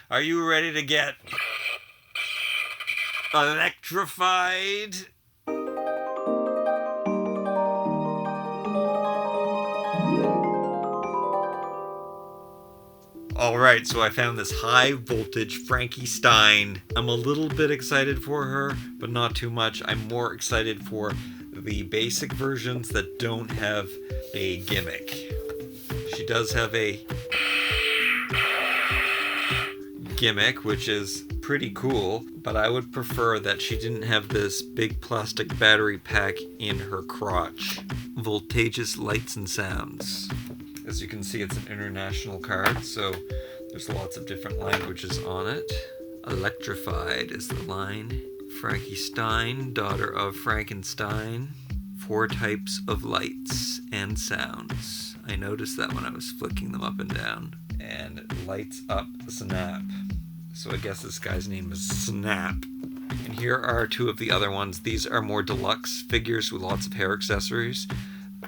Are you ready to get electrified? Alright, so I found this high voltage Frankie Stein. I'm a little bit excited for her, but not too much. I'm more excited for the basic versions that don't have a gimmick. She does have a gimmick, which is pretty cool, but I would prefer that she didn't have this big plastic battery pack in her crotch. Voltageous lights and sounds. As you can see, it's an international card, so there's lots of different languages on it. Electrified is the line. Frankie Stein, daughter of Frankenstein. 4 types of lights and sounds. I noticed that when I was flicking them up and down. And it lights up Znap. So I guess this guy's name is Znap. And here are 2 of the other ones. These are more deluxe figures with lots of hair accessories.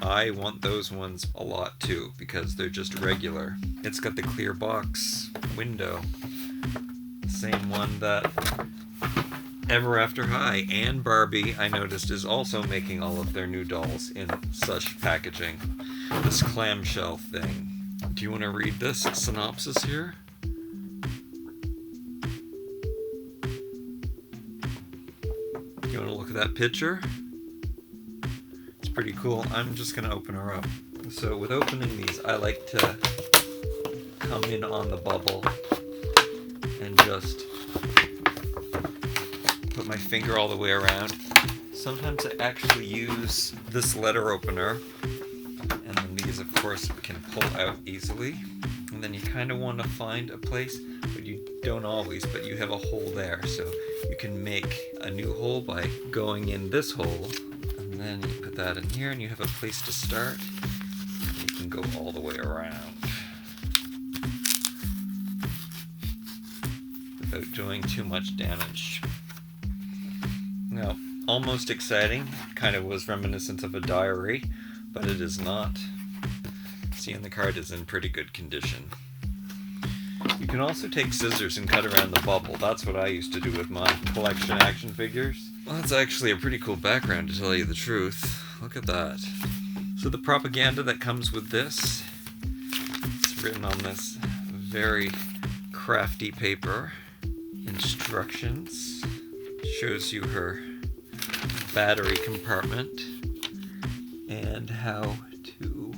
I want those ones a lot too, because they're just regular. It's got the clear box window. Same one that Ever After High and Barbie, I noticed, is also making all of their new dolls in such packaging. This clamshell thing. Do you want to read this synopsis here? You want to look at that picture? It's pretty cool. I'm just going to open her up. So with opening these, I like to come in on the bubble and just put my finger all the way around. Sometimes I actually use this letter opener, and then these of course can pull out easily. And then you kind of want to find a place, but you don't always, but you have a hole there, so you can make a new hole by going in this hole, and then you put that in here and you have a place to start. You can go all the way around without doing too much damage. Now, almost exciting, kind of was reminiscent of a diary, but it is not. See, and the card is in pretty good condition. You can also take scissors and cut around the bubble. That's what I used to do with my collection action figures. Well, that's actually a pretty cool background, to tell you the truth. Look at that. So the propaganda that comes with this, it's written on this very crafty paper. Instructions. Shows you her battery compartment and how to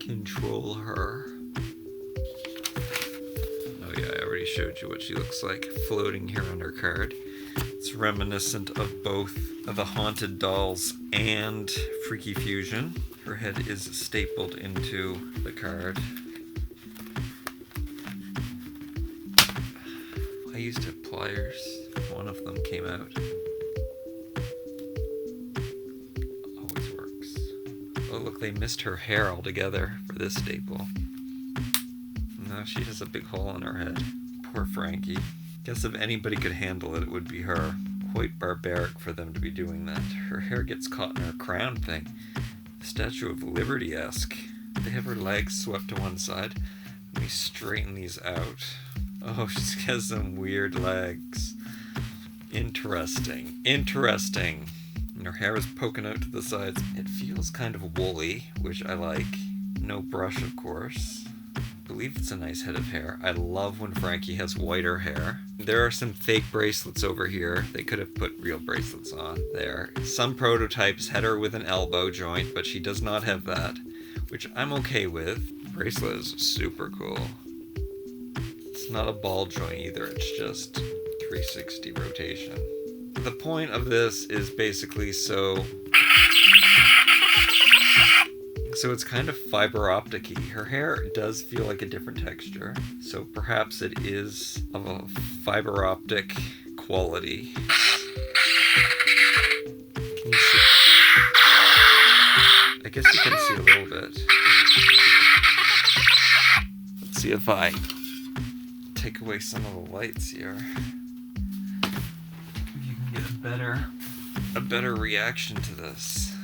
control her. Oh yeah, I already showed you what she looks like floating here on her card. It's reminiscent of both of the Haunted Dolls and Freaky Fusion. Her head is stapled into the card. I used to have pliers. One of them came out. Always works. Oh look, they missed her hair altogether for this staple. No, she has a big hole in her head. Poor Frankie. Guess if anybody could handle it, it would be her. Quite barbaric for them to be doing that. Her hair gets caught in her crown thing. Statue of Liberty-esque. They have her legs swept to one side. Let me straighten these out. Oh, she has some weird legs. Interesting. Interesting. And her hair is poking out to the sides. It feels kind of woolly, which I like. No brush, of course. I believe it's a nice head of hair. I love when Frankie has whiter hair. There are some fake bracelets over here. They could have put real bracelets on there. Some prototypes had her with an elbow joint, but she does not have that, which I'm okay with. Bracelet is super cool. It's not a ball joint either, it's just 360 rotation. The point of this is basically so it's kind of fiber optic-y. Her hair does feel like a different texture, so perhaps it is of a fiber optic quality. Can you see? I guess you can see a little bit. Let's see if I take away some of the lights here. You can get a better reaction to this.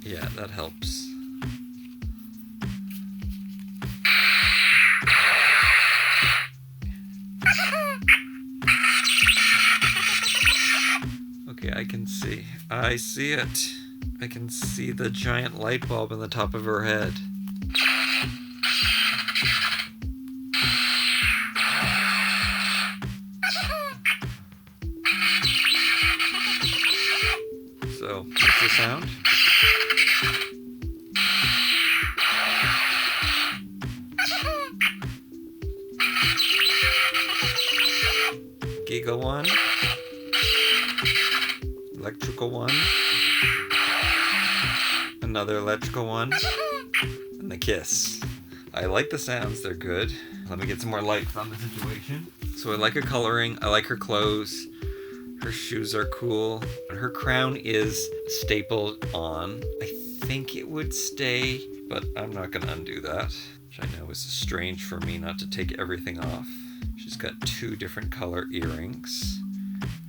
Yeah, that helps. can see. I see it. I can see the giant light bulb in the top of her head. So, what's the sound? Giggle one. Electrical one. Another electrical one. And the kiss. I like the sounds, they're good. Let me get some more lights on the situation. So I like her coloring, I like her clothes. Her shoes are cool. Her crown is stapled on. I think it would stay, but I'm not gonna undo that. Which I know is strange for me not to take everything off. She's got 2 different color earrings.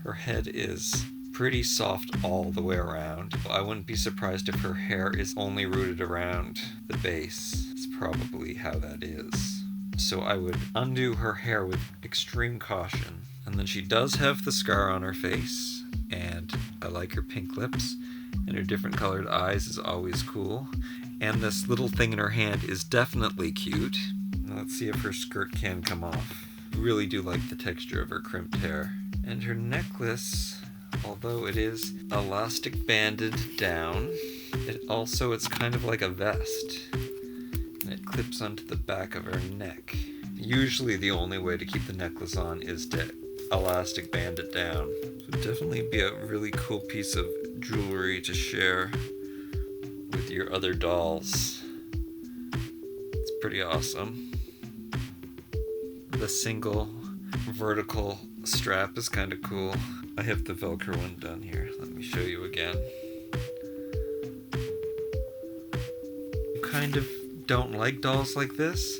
Her head is pretty soft all the way around. I wouldn't be surprised if her hair is only rooted around the base. It's probably how that is. So I would undo her hair with extreme caution. And then she does have the scar on her face, and I like her pink lips, and her different colored eyes is always cool. And this little thing in her hand is definitely cute. Let's see if her skirt can come off. I really do like the texture of her crimped hair. And her necklace, although it is elastic banded down, it's kind of like a vest. And it clips onto the back of her neck. Usually the only way to keep the necklace on is to elastic band it down. It would definitely be a really cool piece of jewelry to share with your other dolls. It's pretty awesome. The single vertical strap is kind of cool. I have the Velcro one done here. Let me show you again. You kind of don't like dolls like this.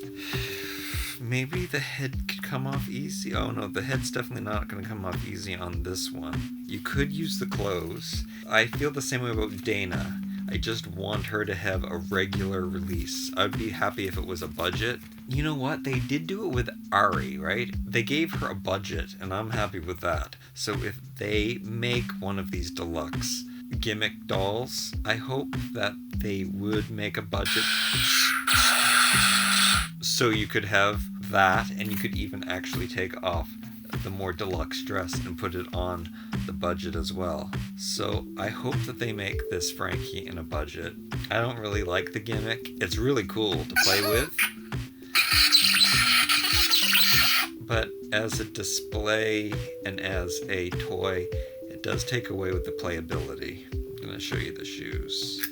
Maybe the head could come off easy. Oh no, the head's definitely not going to come off easy on this one. You could use the clothes. I feel the same way about Dana. I just want her to have a regular release. I'd be happy if it was a budget. You know what? They did do it with Ari, right? They gave her a budget, and I'm happy with that. So if they make one of these deluxe gimmick dolls, I hope that they would make a budget so you could have that, and you could even actually take off the more deluxe dress and put it on the budget as well. So I hope that they make this Frankie in a budget. I don't really like the gimmick. It's really cool to play with, but as a display and as a toy, it does take away with the playability. I'm gonna show you the shoes.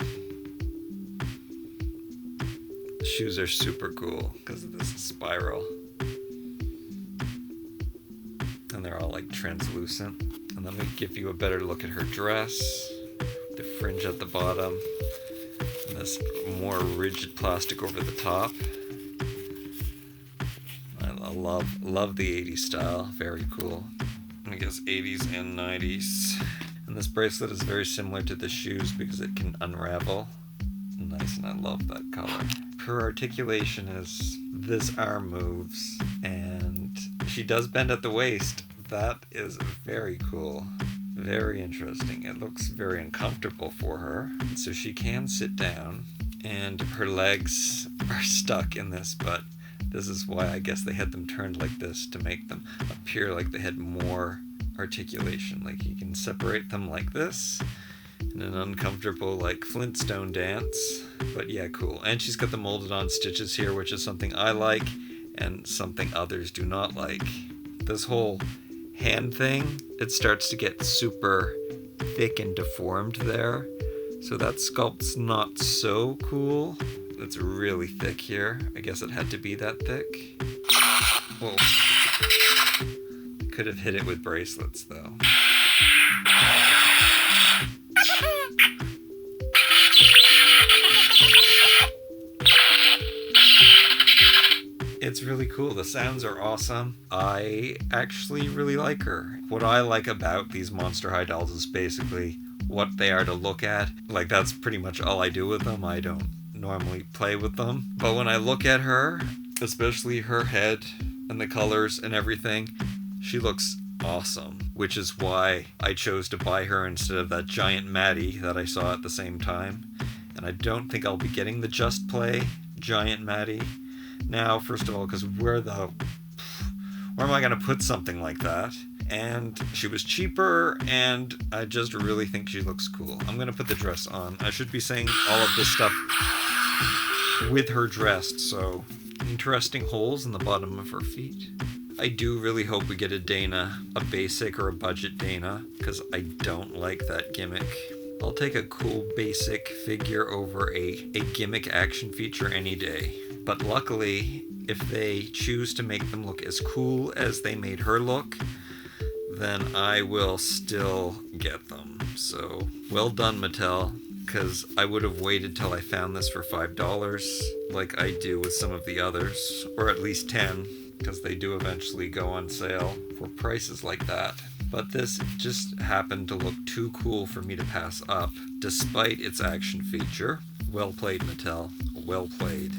The shoes are super cool because of this spiral. And they're all like translucent. And let me give you a better look at her dress. The fringe at the bottom. And this more rigid plastic over the top. I love the 80s style. Very cool. I guess 80s and 90s. And this bracelet is very similar to the shoes because it can unravel. Nice, and I love that color. Her articulation is this arm moves, and she does bend at the waist. That is very cool. Very interesting. It looks very uncomfortable for her. So she can sit down, and her legs are stuck in this, but this is why I guess they had them turned like this, to make them appear like they had more articulation. Like you can separate them like this in an uncomfortable like Flintstone dance. But yeah, cool. And she's got the molded on stitches here, which is something I like and something others do not like. This whole hand thing, it starts to get super thick and deformed there. So that sculpt's not so cool. It's really thick here. I guess it had to be that thick. Whoa. Could have hit it with bracelets though. It's really cool. The sounds are awesome. I actually really like her. What I like about these Monster High dolls is basically what they are to look at. Like that's pretty much all I do with them. I don't normally play with them. But when I look at her, especially her head and the colors and everything, she looks awesome, which is why I chose to buy her instead of that giant Maddie that I saw at the same time. And I don't think I'll be getting the Just Play giant Maddie now, first of all, because where am I going to put something like that? And she was cheaper, and I just really think she looks cool. I'm going to put the dress on. I should be saying all of this stuff with her dressed, so interesting holes in the bottom of her feet. I do really hope we get a Dana, a basic or a budget Dana, because I don't like that gimmick. I'll take a cool basic figure over a gimmick action feature any day. But luckily, if they choose to make them look as cool as they made her look, then I will still get them. So, well done, Mattel, because I would have waited till I found this for $5, like I do with some of the others, or at least 10, because they do eventually go on sale for prices like that. But this just happened to look too cool for me to pass up, despite its action feature. Well played, Mattel. Well played.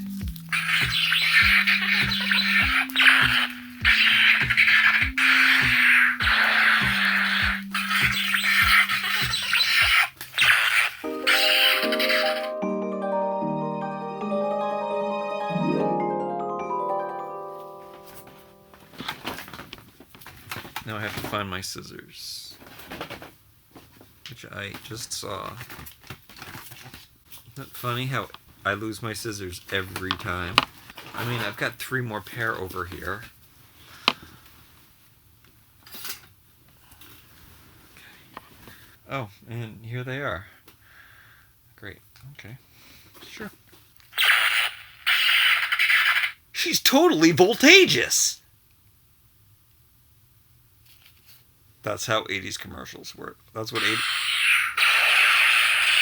Now I have to find my scissors, which I just saw. Isn't it funny how I lose my scissors every time? I mean, I've got 3 more pair over here. Okay. Oh, and here they are. Great. Okay. Sure. She's totally voltageous! That's how 80s commercials work. That's what